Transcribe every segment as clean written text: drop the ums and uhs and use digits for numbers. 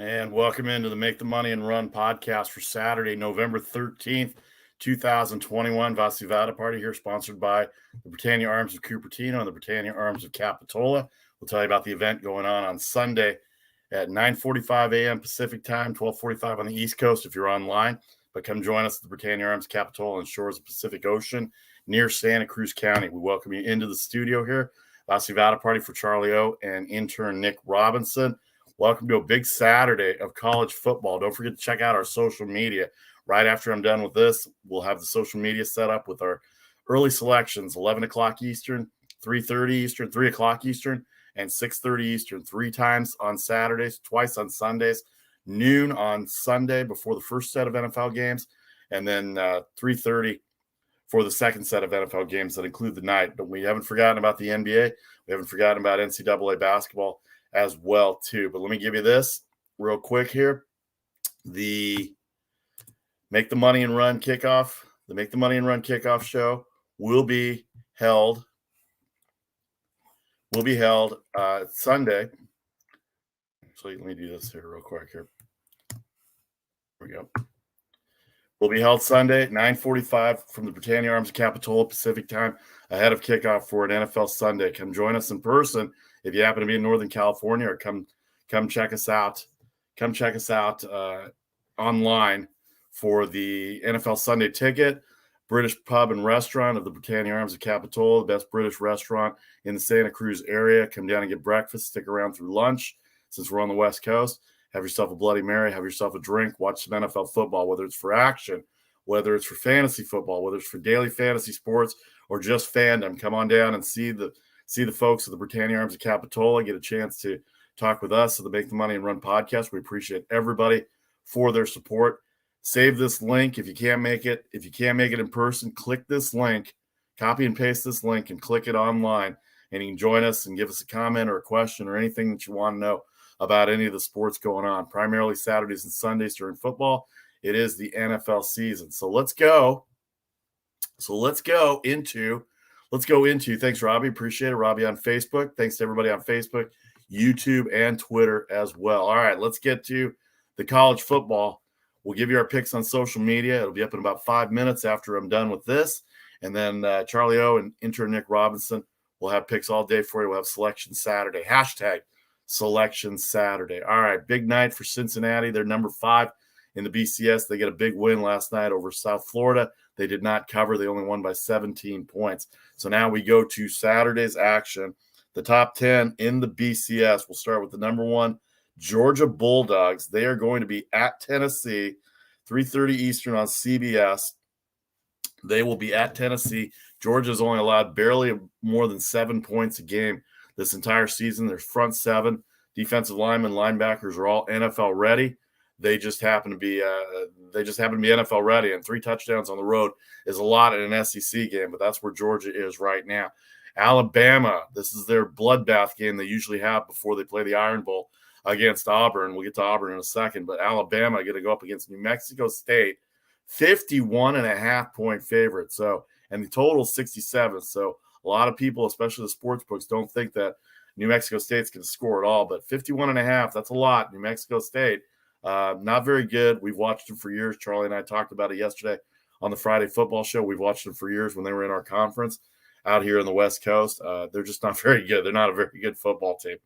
And welcome into the Make the Money and Run podcast for Saturday, November 13th, 2021. Vasi Vada Party here, sponsored by the Britannia Arms of Cupertino and the Britannia Arms of Capitola. We'll tell you about the event going on Sunday at 9:45 a.m. Pacific time, 12:45 on the East Coast if you're online. But come join us at the Britannia Arms Capitola and shores of the Pacific Ocean near Santa Cruz County. We welcome you into the studio here. Vasi Vada Party for Charlie O and intern Nick Robinson. Welcome to a big Saturday of college football. Don't forget to check out our social media. Right after I'm done with this, we'll have the social media set up with our early selections, 11 o'clock Eastern, 3:30 Eastern, 3 o'clock Eastern, and 6:30 Eastern, 3 times on Saturdays, twice on Sundays, noon on Sunday before the first set of NFL games, and then 3:30 for the second set of NFL games that include the night. But we haven't forgotten about the NBA. We haven't forgotten about NCAA basketball as well too. But let me give you this real quick here. The Make the Money and Run kickoff, the Make the Money and Run kickoff show will be held Sunday. Actually, let me do this here real quick here. Here we go. Will be held Sunday at 9:45 from the Britannia Arms of Capitola Pacific time ahead of kickoff for an NFL Sunday. Come join us in person if you happen to be in Northern California, or come check us out. Come check us out online for the NFL Sunday ticket. British Pub and Restaurant of the Britannia Arms of Capitola, the best British restaurant in the Santa Cruz area. Come down and get breakfast. Stick around through lunch since we're on the West Coast. Have yourself a Bloody Mary, have yourself a drink, watch some NFL football, whether it's for action, whether it's for fantasy football, whether it's for daily fantasy sports, or just fandom. Come on down and see the folks at the Britannia Arms of Capitola, get a chance to talk with us at the Make the Money and Run podcast. We appreciate everybody for their support. Save this link if you can't make it. If you can't make it in person, click this link, copy and paste this link, and click it online. And you can join us and give us a comment or a question or anything that you want to know about any of the sports going on, primarily Saturdays and Sundays during football. It is the NFL season. So let's go into, thanks, Robbie. Appreciate it. Robbie on Facebook. Thanks to everybody on Facebook, YouTube, and Twitter as well. All right, let's get to the college football. We'll give you our picks on social media. It'll be up in about 5 minutes after I'm done with this. And then Charlie O and intern Nick Robinson will have picks all day for you. We'll have Selection Saturday. Hashtag Selection Saturday. All right, big night for Cincinnati. They're number 5 in the BCS. They get a big win last night over South Florida. They did not cover. They only won by 17 points. So now we go to Saturday's action. The top 10 in the BCS. We'll start with the number 1, Georgia Bulldogs. They are going to be at Tennessee, 3:30 Eastern on CBS. They will be at Tennessee. Georgia's only allowed barely more than 7 points a game this entire season. Their front 7 defensive linemen, linebackers are all NFL ready. They just happen to be NFL ready, and 3 touchdowns on the road is a lot in an SEC game, but that's where Georgia is right now. Alabama, this is their bloodbath game they usually have before they play the Iron Bowl against Auburn. We'll get to Auburn in a second, but Alabama going to go up against New Mexico State, 51.5 point favorite. So, and the total is 67. So a lot of people, especially the sports books, don't think that New Mexico State's going to score at all, but 51.5, that's a lot. New Mexico State, not very good. We've watched them for years. Charlie and I talked about it yesterday on the Friday football show. We've watched them for years when they were in our conference out here on the West Coast. They're just not very good. They're not a very good football team.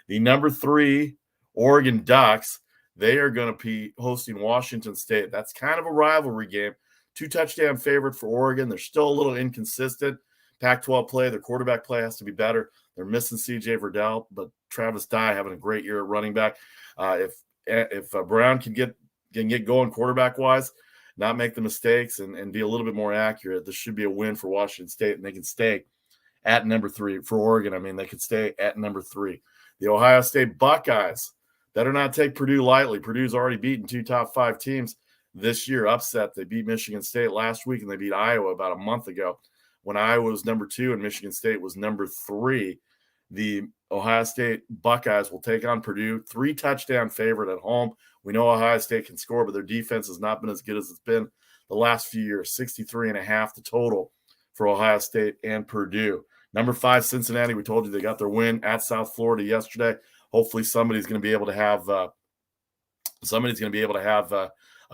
The number 3 Oregon Ducks, they are going to be hosting Washington State. That's kind of a rivalry game. 2-touchdown favorite for Oregon. They're still a little inconsistent. Pac-12 play, their quarterback play has to be better. They're missing C.J. Verdell, but Travis Dye having a great year at running back. If Brown can get going quarterback-wise, not make the mistakes and be a little bit more accurate, this should be a win for Washington State, and they can stay at number 3. For Oregon, I mean, they could stay at number 3. The Ohio State Buckeyes better not take Purdue lightly. Purdue's already beaten 2 top 5 teams this year. Upset. They beat Michigan State last week, and they beat Iowa about a month ago when Iowa was number 2 and Michigan State was number 3. The Ohio State Buckeyes will take on Purdue, 3-touchdown favorite at home. We know Ohio State can score, but their defense has not been as good as it's been the last few years. 63.5 the total for Ohio State and Purdue. Number 5, Cincinnati. We told you they got their win at South Florida yesterday. Hopefully somebody's going to be able to have somebody's going to be able to have a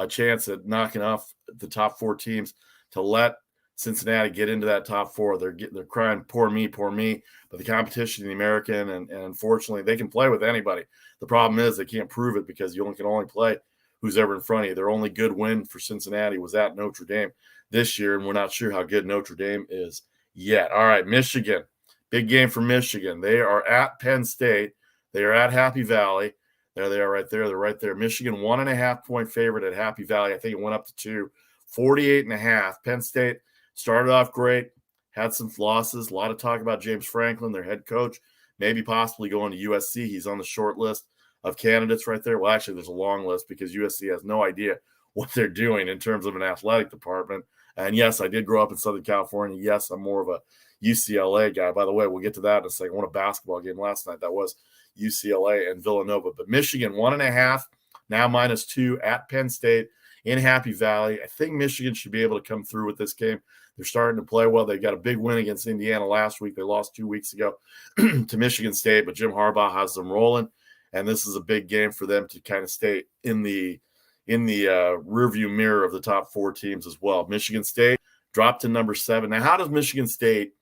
chance at knocking off the top 4 teams to let Cincinnati get into that top 4. They're crying, poor me, but the competition in the American, and unfortunately, they can play with anybody. The problem is they can't prove it because you can only play who's ever in front of you. Their only good win for Cincinnati was at Notre Dame this year, and we're not sure how good Notre Dame is yet. All right, Michigan. Big game for Michigan. They are at Penn State. They are at Happy Valley. There they are right there. They're right there. Michigan, 1.5-point favorite at Happy Valley. I think it went up to 2, 48.5. Penn State started off great, had some losses. A lot of talk about James Franklin, their head coach, maybe possibly going to USC. He's on the short list of candidates right there. Well, actually, there's a long list because USC has no idea what they're doing in terms of an athletic department. And yes, I did grow up in Southern California. Yes, I'm more of a UCLA guy. By the way, we'll get to that in a second. I won a basketball game last night. That was UCLA and Villanova. But Michigan, 1.5, now -2 at Penn State in Happy Valley. I think Michigan should be able to come through with this game. They're starting to play well. They got a big win against Indiana last week. They lost 2 weeks ago to Michigan State, but Jim Harbaugh has them rolling, and this is a big game for them to kind of stay in the rearview mirror of the top 4 teams as well. Michigan State dropped to number 7. Now, how does Michigan State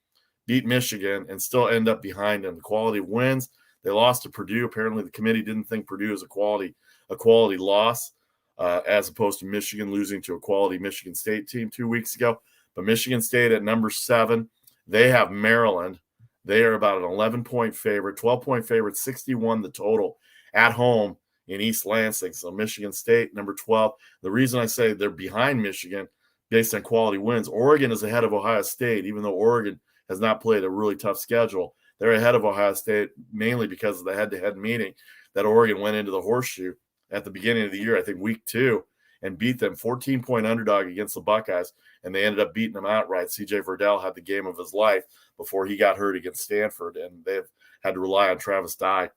beat Michigan and still end up behind them? The quality of wins. They lost to Purdue. Apparently, the committee didn't think Purdue was a quality loss, as opposed to Michigan losing to a quality Michigan State team 2 weeks ago. But Michigan State at number 7, they have Maryland. They are about an 11-point favorite, 12-point favorite, 61 the total at home in East Lansing. So Michigan State, number 12. The reason I say they're behind Michigan based on quality wins, Oregon is ahead of Ohio State, even though Oregon has not played a really tough schedule. They're ahead of Ohio State mainly because of the head-to-head meeting that Oregon went into the Horseshoe at the beginning of the year, I think week 2, and beat them 14-point underdog against the Buckeyes, and they ended up beating them outright. CJ Verdell had the game of his life before he got hurt against Stanford, and they've had to rely on Travis Dye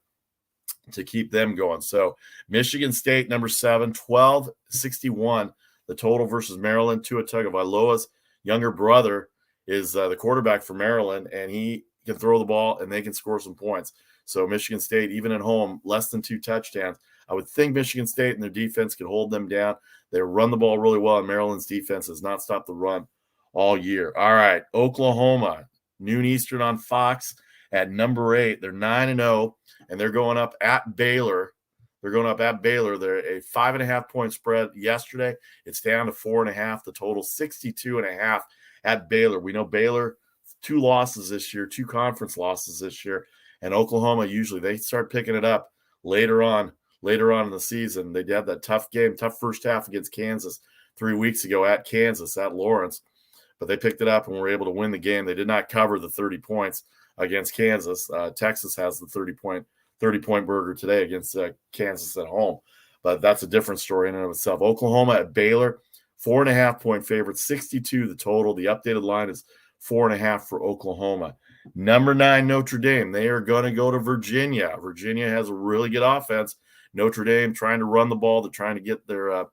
to keep them going. So Michigan State, number 7, 12-61, the total versus Maryland. Tua Tagovailoa's younger brother is the quarterback for Maryland, and he can throw the ball, and they can score some points. So Michigan State, even at home, less than 2 touchdowns. I would think Michigan State and their defense could hold them down. They run the ball really well, and Maryland's defense has not stopped the run all year. All right, Oklahoma, noon Eastern on Fox at number 8. They're 9-0, and they're going up at Baylor. They're a 5.5-point spread yesterday. It's down to 4.5. The total 62.5 at Baylor. We know Baylor, 2 losses this year, 2 conference losses this year, and Oklahoma usually they start picking it up later on in the season. They had that tough first half against Kansas 3 weeks ago at Kansas, at Lawrence, but they picked it up and were able to win the game. They did not cover the 30 points against Kansas. Texas has the 30-point burger today against Kansas at home, but that's a different story in and of itself. Oklahoma at Baylor, 4.5-point favorite, 62 the total. The updated line is 4.5 for Oklahoma. Number 9, Notre Dame. They are going to go to Virginia. Virginia has a really good offense. Notre Dame trying to run the ball. They're trying to get their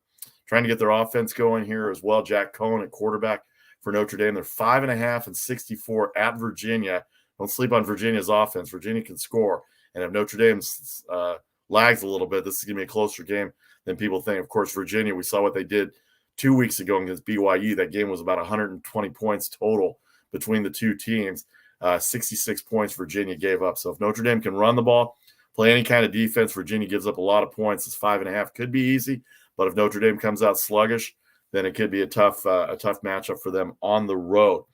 offense going here as well. Jack Cohen at quarterback for Notre Dame. They're 5.5 and 64 at Virginia. Don't sleep on Virginia's offense. Virginia can score. And if Notre Dame lags a little bit, this is going to be a closer game than people think. Of course, Virginia, we saw what they did 2 weeks ago against BYU. That game was about 120 points total between the two teams. 66 points Virginia gave up. So if Notre Dame can run the ball, play any kind of defense, Virginia gives up a lot of points. It's 5.5. Could be easy, but if Notre Dame comes out sluggish, then it could be a tough matchup for them on the road.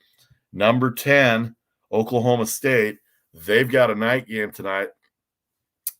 Number 10, Oklahoma State. They've got a night game tonight.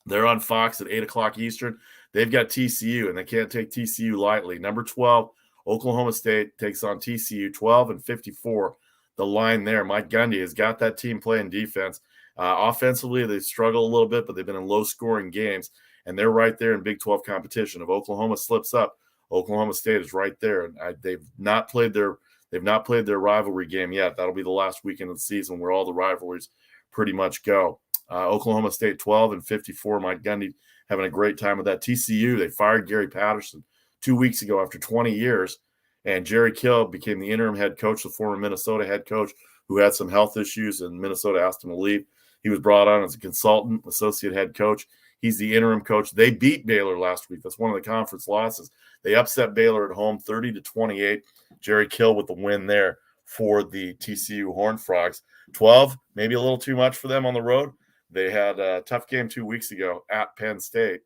They're on Fox at 8 o'clock Eastern. They've got TCU, and they can't take TCU lightly. Number 12, Oklahoma State takes on TCU, 12-54. The line there. Mike Gundy has got that team playing defense. Offensively, they struggle a little bit, but they've been in low-scoring games, and they're right there in Big 12 competition. If Oklahoma slips up, Oklahoma State is right there. And they've not played their rivalry game yet. That'll be the last weekend of the season where all the rivalries pretty much go. Oklahoma State 12-54. Mike Gundy having a great time with that. TCU, they fired Gary Patterson 2 weeks ago after 20 years. And Jerry Kill became the interim head coach, the former Minnesota head coach, who had some health issues, and Minnesota asked him to leave. He was brought on as a consultant, associate head coach. He's the interim coach. They beat Baylor last week. That's one of the conference losses. They upset Baylor at home 30-28. Jerry Kill with the win there for the TCU Horned Frogs. 12, maybe a little too much for them on the road. They had a tough game 2 weeks ago at Penn State.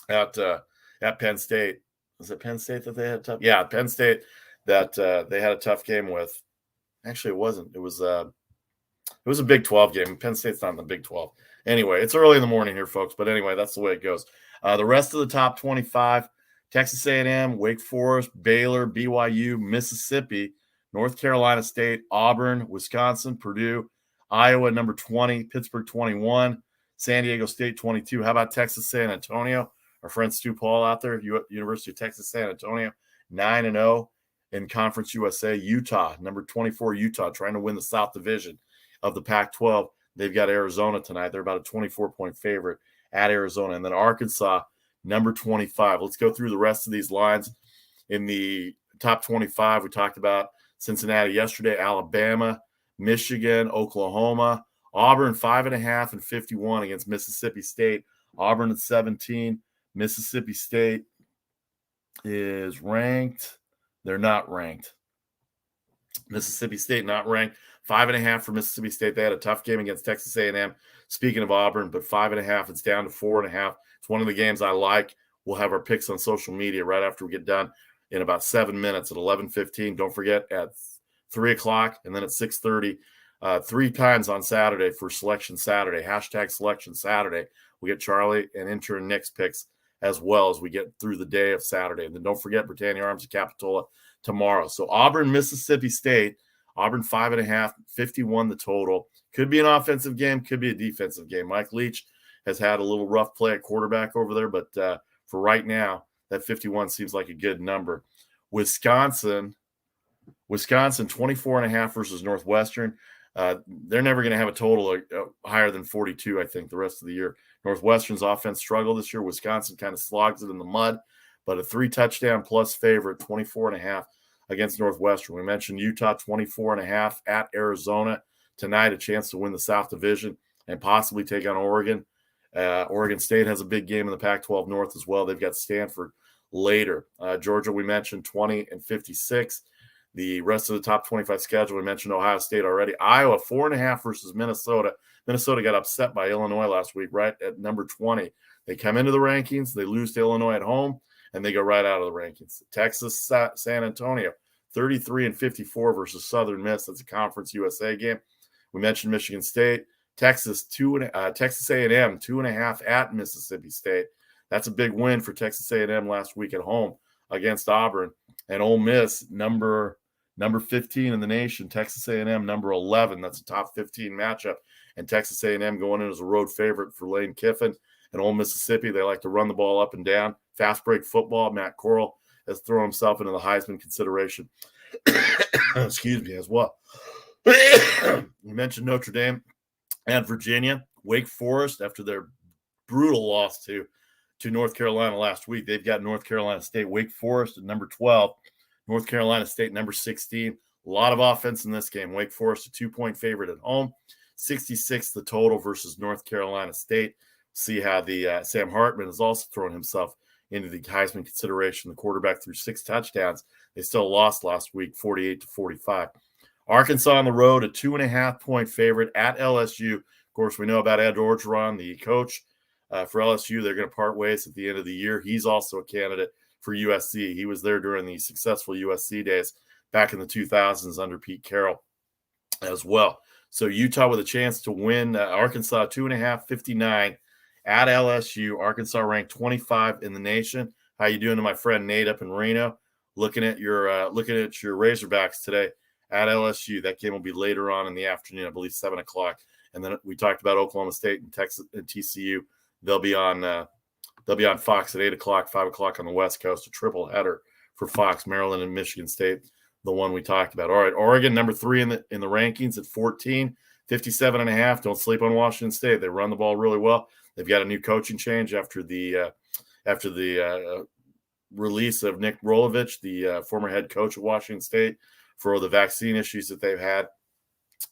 At Penn State. Was it Penn State that they had tough? Yeah, Penn State that they had a tough game with. Actually, it wasn't. It was a Big 12 game. Penn State's not in the Big 12. Anyway, it's early in the morning here, folks. But anyway, that's the way it goes. The rest of the top 25, Texas A&M, Wake Forest, Baylor, BYU, Mississippi, North Carolina State, Auburn, Wisconsin, Purdue, Iowa, number 20, Pittsburgh, 21, San Diego State, 22. How about Texas San Antonio? Our friend Stu Paul out there, University of Texas San Antonio, 9-0 in Conference USA. Utah, number 24, Utah, trying to win the South Division of the Pac-12. They've got Arizona tonight. They're about a 24-point favorite at Arizona. And then Arkansas, number 25. Let's go through the rest of these lines. In the top 25, we talked about Cincinnati yesterday, Alabama, Michigan, Oklahoma, Auburn 5.5 and 51 against Mississippi State. Auburn at 17. Mississippi State is ranked. They're not ranked. Mississippi State not ranked. 5.5 for Mississippi State. They had a tough game against Texas A&M. Speaking of Auburn, but 5.5. It's down to 4.5. It's one of the games I like. We'll have our picks on social media right after we get done in about 7 minutes at 11:15. Don't forget at 3 o'clock and then at 6:30. 3 times on Saturday for Selection Saturday. Hashtag Selection Saturday. We get Charlie and intern Nick's picks as well as we get through the day of Saturday. And then don't forget Britannia Arms and Capitola tomorrow. So Auburn, Mississippi State. Auburn 5.5, 51 the total. Could be an offensive game, could be a defensive game. Mike Leach has had a little rough play at quarterback over there, but for right now, that 51 seems like a good number. Wisconsin 24.5 versus Northwestern. They're never going to have a total higher than 42, I think, the rest of the year. Northwestern's offense struggled this year. Wisconsin kind of slogs it in the mud, but a 3-touchdown plus favorite, 24.5 against Northwestern. We mentioned Utah 24.5 at Arizona tonight, a chance to win the South Division and possibly take on Oregon. Oregon State has a big game in the Pac-12 North as well. They've got Stanford later. Georgia, we mentioned 20 and 56. The rest of the top 25 schedule, we mentioned Ohio State already. Iowa, 4.5 versus Minnesota. Minnesota got upset by Illinois last week, right at number 20. They come into the rankings, they lose to Illinois at home, and they go right out of the rankings. Texas, San Antonio, 33 and 54 versus Southern Miss. That's a Conference USA game. We mentioned Michigan State. Texas A&M, 2.5 at Mississippi State. That's a big win for Texas A&M last week at home against Auburn. And Ole Miss, number 15 in the nation, Texas A&M, number 11. That's a top 15 matchup. And Texas A&M going in as a road favorite for Lane Kiffin. And Ole Mississippi, they like to run the ball up and down. Fast break football. Matt Corral has thrown himself into the Heisman consideration. Excuse me, as well. We mentioned Notre Dame and Virginia. Wake Forest, after their brutal loss to North Carolina last week, they've got North Carolina State. Wake Forest at number 12. North Carolina State, number 16. A lot of offense in this game. Wake Forest, a 2-point favorite at home. 66 the total versus North Carolina State. See how the Sam Hartman has also thrown himself into the Heisman consideration. The quarterback threw 6 touchdowns. They still lost last week, 48-45. Arkansas on the road, a 2.5-point favorite at LSU. Of course, we know about Ed Orgeron, the coach for LSU. They're going to part ways at the end of the year. He's also a candidate for USC. He was there during the successful USC days back in the 2000s under Pete Carroll as well. So Utah with a chance to win. Arkansas 2.5, 59 at LSU. Arkansas ranked 25 in the nation. How you doing to my friend Nate up in Reno? Looking at your Razorbacks today at LSU. That game will be later on in the afternoon, I believe 7 o'clock. And then we talked about Oklahoma State and Texas and TCU. They'll be on Fox at 8 o'clock, 5 o'clock on the West Coast. A triple header for Fox, Maryland and Michigan State, the one we talked about. All right, Oregon number 3 in the rankings at 14, 57.5. Don't sleep on Washington State. They run the ball really well. They've got a new coaching change after the release of Nick Rolovich, the former head coach of Washington State, for the vaccine issues that they've had.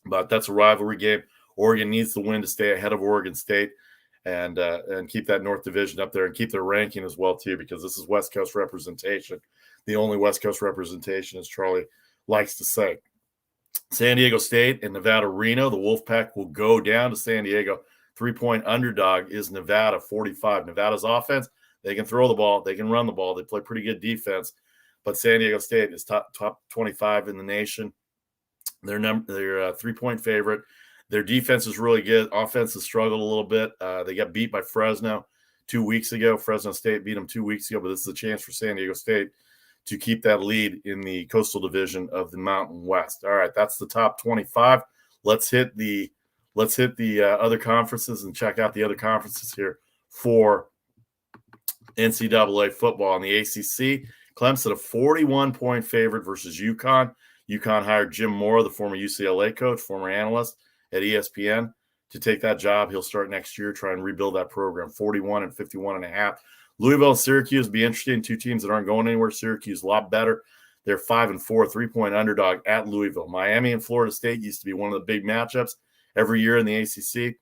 But that's a rivalry game. Oregon needs the win to stay ahead of Oregon State. and keep that North Division up there and keep their ranking as well too, because this is West Coast representation, the only West Coast representation, as Charlie likes to say. San Diego State and Nevada Reno, the Wolfpack will go down to San Diego. 3-point underdog is Nevada, 45. Nevada's offense, they can throw the ball, they can run the ball, they play pretty good defense, but San Diego State is top 25 in the nation. They're 3-point favorite. Their defense is really good. Offense has struggled a little bit. They got beat by Fresno 2 weeks ago. Fresno State beat them 2 weeks ago, but this is a chance for San Diego State to keep that lead in the Coastal Division of the Mountain West. All right, that's the top 25. Let's hit the other conferences and check out the other conferences here for NCAA football. In the ACC, Clemson a 41-point favorite versus UConn. UConn hired Jim Mora, the former UCLA coach, former analyst at ESPN, to take that job. He'll start next year, try and rebuild that program. 41 and 51.5. Louisville and Syracuse be interesting. Two teams that aren't going anywhere. Syracuse a lot better. They're 5-4, 3-point underdog at Louisville. Miami and Florida State used to be one of the big matchups every year in the ACC.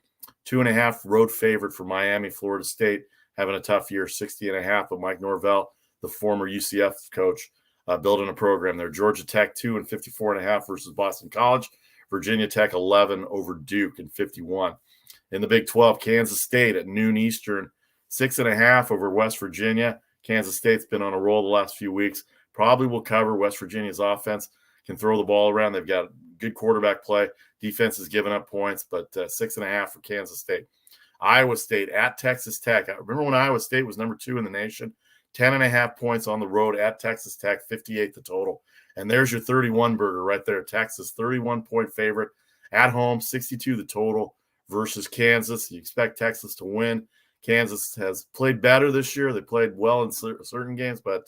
2.5 road favorite for Miami. Florida State having a tough year, 60.5. But Mike Norvell, the former UCF coach, building a program there. Georgia Tech 2 and 54.5 versus Boston College. Virginia Tech 11 over Duke and 51. In the Big 12, Kansas State at noon Eastern, 6.5 over West Virginia. Kansas State's been on a roll the last few weeks. Probably will cover. West Virginia's offense can throw the ball around. They've got good quarterback play. Defense is giving up points, but 6.5 for Kansas State. Iowa State at Texas Tech. I remember when Iowa State was number 2 in the nation. 10.5 points on the road at Texas Tech, 58 the total. And there's your 31 burger right there. Texas, 31-point favorite at home, 62 the total versus Kansas. You expect Texas to win. Kansas has played better this year. They played well in certain games, but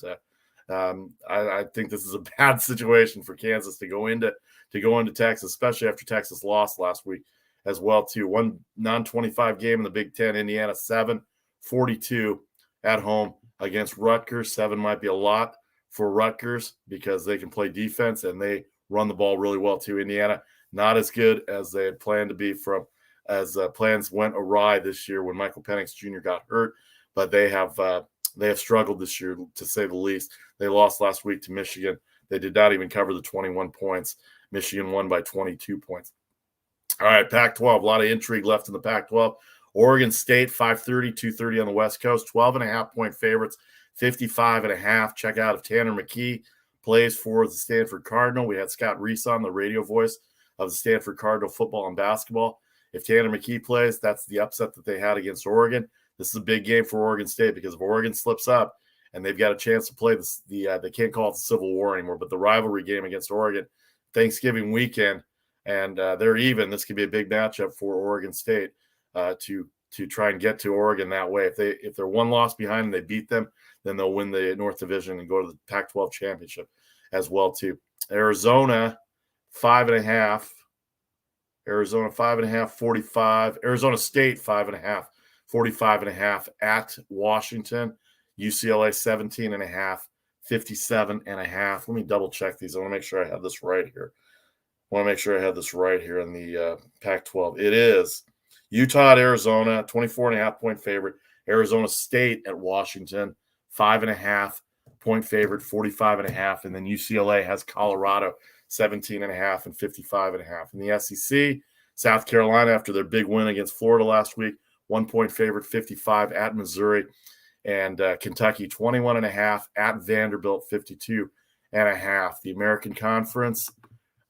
I think this is a bad situation for Kansas to go into Texas, especially after Texas lost last week as well too. One non-25 game in the Big Ten. Indiana 7-42 at home against Rutgers. 7 might be a lot for Rutgers because they can play defense and they run the ball really well too. Indiana not as good as they had planned to be as plans went awry this year when Michael Penix Jr. got hurt, but they have struggled this year to say the least. They lost last week to Michigan. They did not even cover the 21 points. Michigan won by 22 points. All right, Pac-12, a lot of intrigue left in the Pac-12. Oregon State, 5:30, 2:30 on the West Coast, 12.5-point favorites, 55.5. Check out if Tanner McKee plays for the Stanford Cardinal. We had Scott Reese on, the radio voice of the Stanford Cardinal football and basketball. If Tanner McKee plays, that's the upset that they had against Oregon. This is a big game for Oregon State because if Oregon slips up and they've got a chance to play they can't call it the Civil War anymore, but the rivalry game against Oregon, Thanksgiving weekend, and they're even. This could be a big matchup for Oregon State to try and get to Oregon that way. If they're one loss behind and they beat them, then they'll win the North Division and go to the Pac-12 championship as well too. Arizona 5.5. Arizona 5.5, 45. Arizona State 5.5, 45.5 at Washington. UCLA 17.5, 57.5. Let me double check these. I want to make sure I have this right here. In the Pac-12. It is Utah at Arizona, 24.5-point favorite. Arizona State at Washington, 5.5-point favorite, 45.5. And then UCLA has Colorado, 17.5 and 55.5. In the SEC, South Carolina, after their big win against Florida last week, 1-point favorite, 55 at Missouri. And Kentucky, 21.5 at Vanderbilt, 52.5. The American Conference,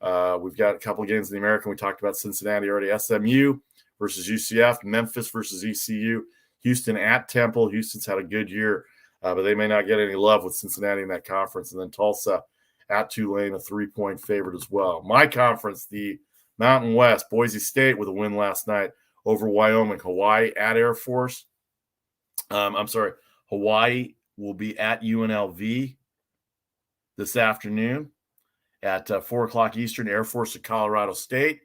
we've got a couple of games in the American. We talked about Cincinnati already. SMU versus UCF, Memphis versus ECU, Houston at Temple. Houston's had a good year, but they may not get any love with Cincinnati in that conference. And then Tulsa at Tulane, a 3-point favorite as well. My conference, the Mountain West, Boise State with a win last night over Wyoming. Hawaii at Air Force. Hawaii will be at UNLV this afternoon at 4 o'clock Eastern. Air Force at Colorado State.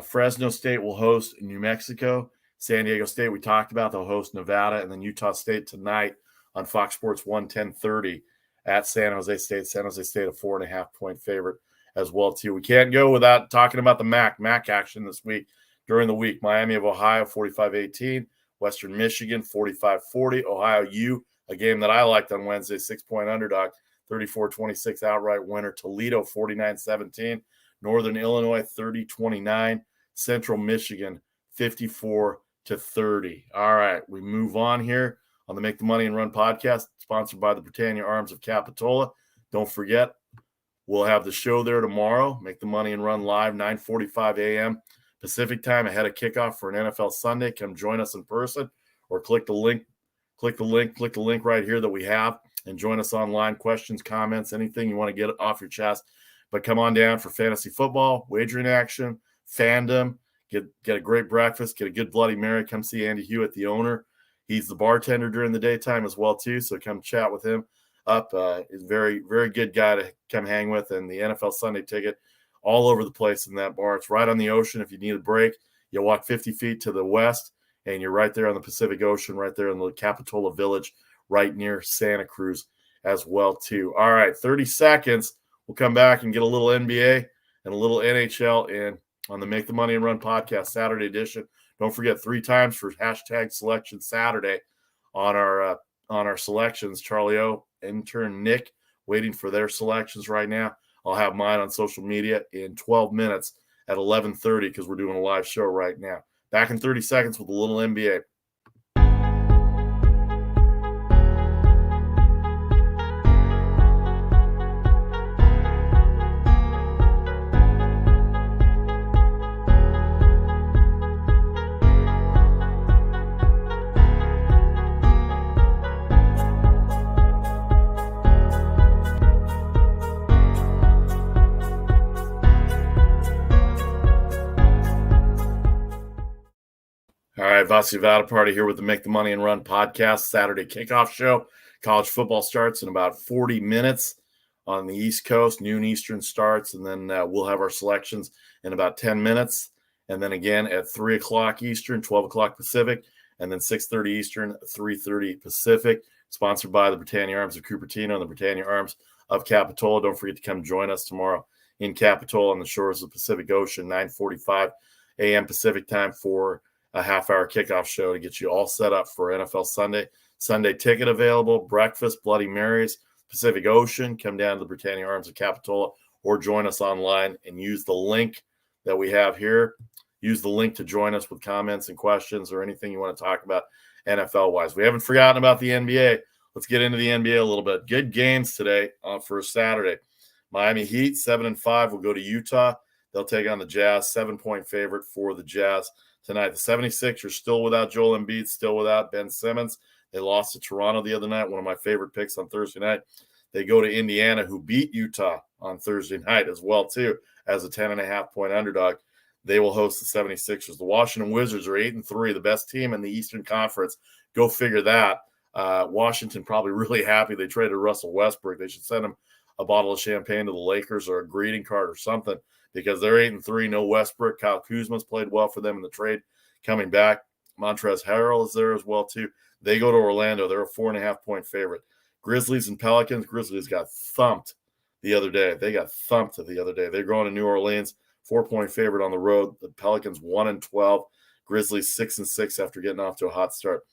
Fresno State will host New Mexico. San Diego State, we talked about, they'll host Nevada. And then Utah State tonight on Fox Sports 1, 10:30 at San Jose State. San Jose State, a 4.5-point favorite as well, too. We can't go without talking about the MAC action this week. During the week, Miami of Ohio, 45-18. Western Michigan, 45-40. Ohio U, a game that I liked on Wednesday, 6-point underdog, 34-26 outright winner. Toledo, 49-17. Northern Illinois, 30-29. Central Michigan, 54-30. All right, we move on here on the Make the Money and Run podcast, sponsored by the Britannia Arms of Capitola. Don't forget, we'll have the show there tomorrow. Make the Money and Run live, 9:45 a.m. Pacific time ahead of kickoff for an NFL Sunday. Come join us in person or click the link right here that we have and join us online. Questions, comments, anything you want to get off your chest. But come on down for fantasy football, wagering action, fandom, get a great breakfast, get a good Bloody Mary. Come see Andy Hewitt, the owner. He's the bartender during the daytime as well, too. So come chat with him up. He's a very, very good guy to come hang with. And the NFL Sunday ticket all over the place in that bar. It's right on the ocean. If you need a break, you walk 50 feet to the west, and you're right there on the Pacific Ocean, right there in the Capitola Village, right near Santa Cruz as well, too. All right, 30 seconds. We'll come back and get a little NBA and a little NHL in on the Make the Money and Run podcast Saturday edition. Don't forget 3 times for hashtag Selection Saturday on our selections. Charlie O, intern Nick, waiting for their selections right now. I'll have mine on social media in 12 minutes at 11:30 because we're doing a live show right now. Back in 30 seconds with a little NBA. All right, Vasi Vada Party here with the Make the Money and Run podcast Saturday kickoff show. College football starts in about 40 minutes on the East Coast. Noon Eastern starts, and then we'll have our selections in about 10 minutes. And then again at 3 o'clock Eastern, 12 o'clock Pacific, and then 6:30 Eastern, 3:30 Pacific. Sponsored by the Britannia Arms of Cupertino and the Britannia Arms of Capitola. Don't forget to come join us tomorrow in Capitola on the shores of the Pacific Ocean, 9:45 a.m. Pacific time for a half-hour kickoff show to get you all set up for NFL Sunday. Sunday ticket available, breakfast, Bloody Marys, Pacific Ocean. Come down to the Britannia Arms of Capitola or join us online and use the link that we have here. Use the link to join us with comments and questions or anything you want to talk about NFL-wise. We haven't forgotten about the NBA. Let's get into the NBA a little bit. Good games today for Saturday. Miami Heat, 7-5, will go to Utah. They'll take on the Jazz, 7-point favorite for the Jazz tonight. The 76ers still without Joel Embiid, still without Ben Simmons. They lost to Toronto the other night, one of my favorite picks on Thursday night. They go to Indiana, who beat Utah on Thursday night as well, too, as a 10.5-point underdog. They will host the 76ers. The Washington Wizards are 8-3, the best team in the Eastern Conference. Go figure that. Washington probably really happy they traded Russell Westbrook. They should send him a bottle of champagne to the Lakers or a greeting card or something, because they're 8-3, no Westbrook. Kyle Kuzma's played well for them in the trade coming back. Montrezl Harrell is there as well, too. They go to Orlando. They're a 4.5-point favorite. Grizzlies and Pelicans. Grizzlies got thumped the other day. They're going to New Orleans, 4-point favorite on the road. The Pelicans 1-12. Grizzlies 6-6 after getting off to a hot start.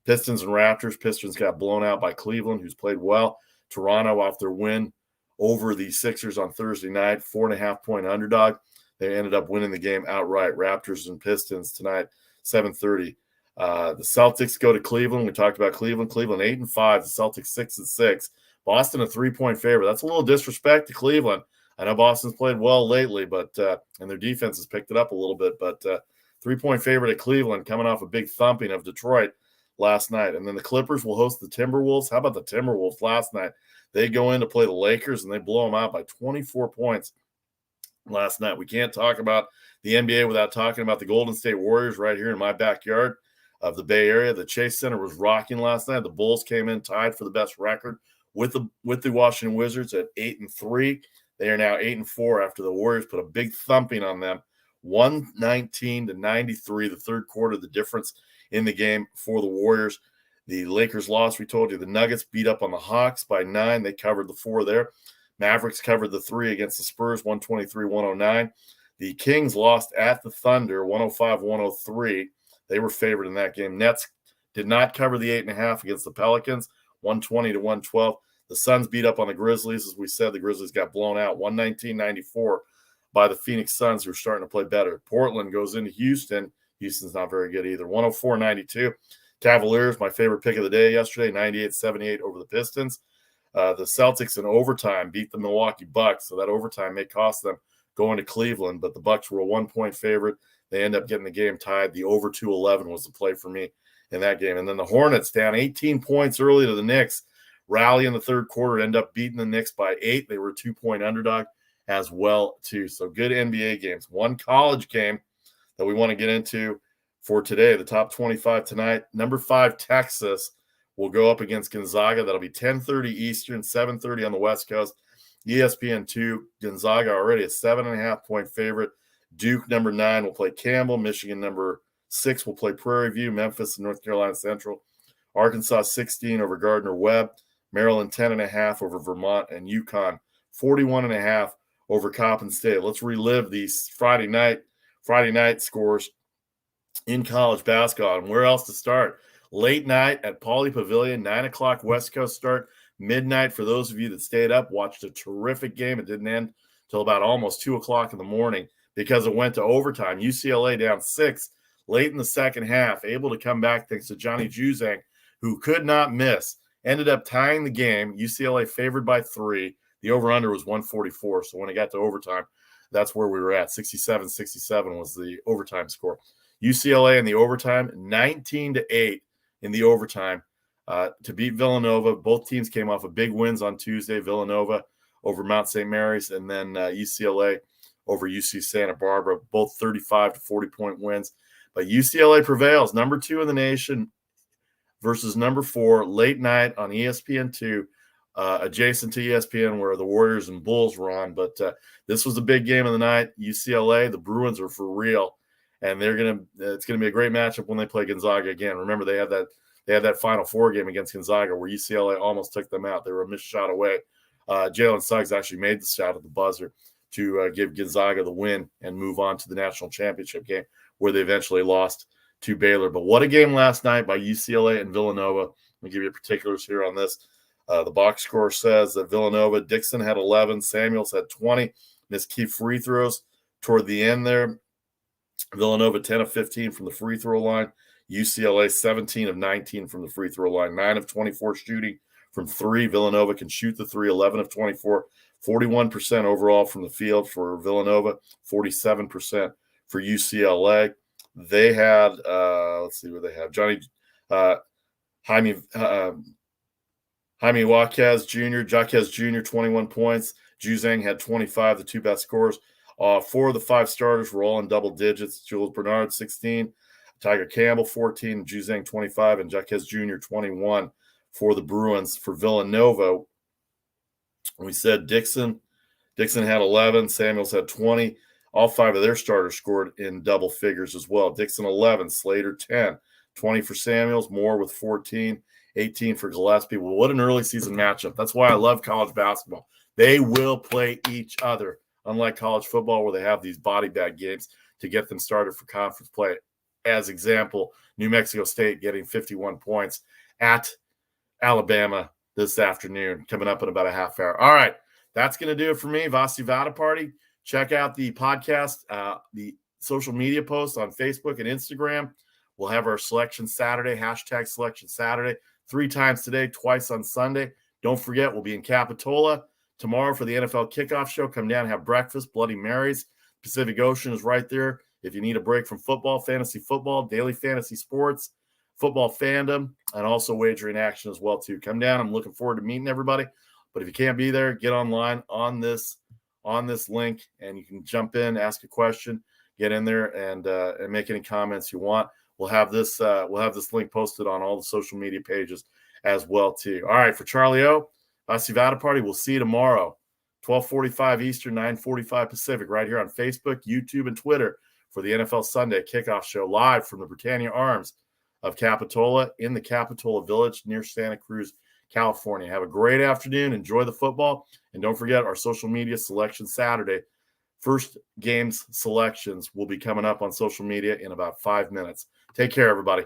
Pistons and Raptors. Pistons got blown out by Cleveland, who's played well. Toronto off their win over the Sixers on Thursday night, 4.5-point underdog. They ended up winning the game outright. Raptors and Pistons tonight, 7:30. The Celtics go to Cleveland. We talked about Cleveland. Cleveland 8-5. The Celtics 6-6. Boston a 3-point favorite. That's a little disrespect to Cleveland. I know Boston's played well lately, but and their defense has picked it up a little bit. But 3-point favorite at Cleveland, coming off a big thumping of Detroit last night. And then the Clippers will host the Timberwolves. How about the Timberwolves last night? They go in to play the Lakers, and they blow them out by 24 points last night. We can't talk about the NBA without talking about the Golden State Warriors right here in my backyard of the Bay Area. The Chase Center was rocking last night. The Bulls came in tied for the best record with the Washington Wizards at 8-3. They are now 8-4 after the Warriors put a big thumping on them, 119-93. The third quarter, the difference in the game for the Warriors. The Lakers lost. We told you the Nuggets beat up on the Hawks by 9. They covered the 4 there. Mavericks covered the 3 against the Spurs, 123-109. The Kings lost at the Thunder, 105-103. They were favored in that game. Nets did not cover the 8.5 against the Pelicans, 120 to 112. The Suns beat up on the Grizzlies. As we said, the Grizzlies got blown out 119-94 by the Phoenix Suns, who are starting to play better. Portland goes into Houston. Houston's not very good either. 104-92. Cavaliers, my favorite pick of the day yesterday, 98-78 over the Pistons. The Celtics in overtime beat the Milwaukee Bucks, so that overtime may cost them going to Cleveland, but the Bucks were a 1-point favorite. They end up getting the game tied. The over 211 was the play for me in that game. And then the Hornets down 18 points early to the Knicks, rally in the third quarter, end up beating the Knicks by 8. They were a 2-point underdog as well, too. So good NBA games. One college game that we want to get into for today, the top 25 tonight. Number 5, Texas will go up against Gonzaga. That'll be 10:30 Eastern, 7:30 on the West Coast. ESPN2, Gonzaga already a 7.5-point favorite. Duke, number 9, will play Campbell. Michigan, number 6, will play Prairie View. Memphis and North Carolina Central. Arkansas, 16 over Gardner-Webb. Maryland, 10.5 over Vermont. And UConn, 41.5 over Coppin State. Let's relive these Friday night scores in college basketball. And where else to start? Late night at Pauley Pavilion, 9 o'clock West Coast start. Midnight for those of you that stayed up, watched a terrific game. It didn't end till about almost 2 o'clock in the morning because it went to overtime. UCLA down 6 late in the second half, able to come back thanks to Johnny Juzang, who could not miss. Ended up tying the game. UCLA favored by 3. The over-under was 144. So when it got to overtime, that's where we were at. 67-67 was the overtime score. UCLA in the overtime, 19-8 in the overtime to beat Villanova. Both teams came off of big wins on Tuesday. Villanova over Mount St. Mary's, and then UCLA over UC Santa Barbara, both 35 to 40-point wins. But UCLA prevails, number 2 in the nation versus number 4, late night on ESPN2, adjacent to ESPN where the Warriors and Bulls were on. But this was a big game of the night. UCLA, the Bruins are for real, and it's gonna be a great matchup when they play Gonzaga again. Remember, they had that Final Four game against Gonzaga where UCLA almost took them out. They were a missed shot away. Jalen Suggs actually made the shot at the buzzer to give Gonzaga the win and move on to the national championship game where they eventually lost to Baylor. But what a game last night by UCLA and Villanova. Let me give you particulars here on this. The box score says that Villanova, Dixon had 11, Samuels had 20, missed key free throws toward the end there. Villanova 10 of 15 from the free throw line. UCLA 17 of 19 from the free throw line. 9 of 24 shooting from 3. Villanova can shoot the 3, 11 of 24, 41% overall from the field for Villanova, 47% for UCLA. They had, let's see what they have. Jaime Jaquez Jr., 21 points. Juzang had 25, the 2 best scores. 4 of the 5 starters were all in double digits. Jules Bernard, 16. Tiger Campbell, 14. Juzang, 25. And Jaquez Jr., 21 for the Bruins. For Villanova, we said Dixon had 11. Samuels had 20. All 5 of their starters scored in double figures as well. Dixon, 11. Slater, 10. 20 for Samuels. Moore with 14. 18 for Gillespie. Well, what an early season matchup. That's why I love college basketball. They will play each other, unlike college football where they have these body bag games to get them started for conference play. As example, New Mexico State getting 51 points at Alabama this afternoon, coming up in about a half hour. All right, that's going to do it for me. Vasi Vada Party. Check out the podcast, the social media posts on Facebook and Instagram. We'll have our Selection Saturday, hashtag Selection Saturday, 3 times today, twice on Sunday. Don't forget, we'll be in Capitola tomorrow for the NFL Kickoff show. Come down and have breakfast, Bloody Marys. Pacific Ocean is right there. If you need a break from football, fantasy football, daily fantasy sports, football fandom, and also wagering action as well, too. Come down. I'm looking forward to meeting everybody. But if you can't be there, get online on this link, and you can jump in, ask a question, get in there, and make any comments you want. We'll have this link posted on all the social media pages as well, too. All right, for Charlie O, Vasi Vada Party, we'll see you tomorrow, 12:45 Eastern, 9:45 Pacific, right here on Facebook, YouTube, and Twitter for the NFL Sunday Kickoff Show live from the Britannia Arms of Capitola in the Capitola Village near Santa Cruz, California. Have a great afternoon. Enjoy the football. And don't forget our social media Selection Saturday. First games selections will be coming up on social media in about 5 minutes. Take care, everybody.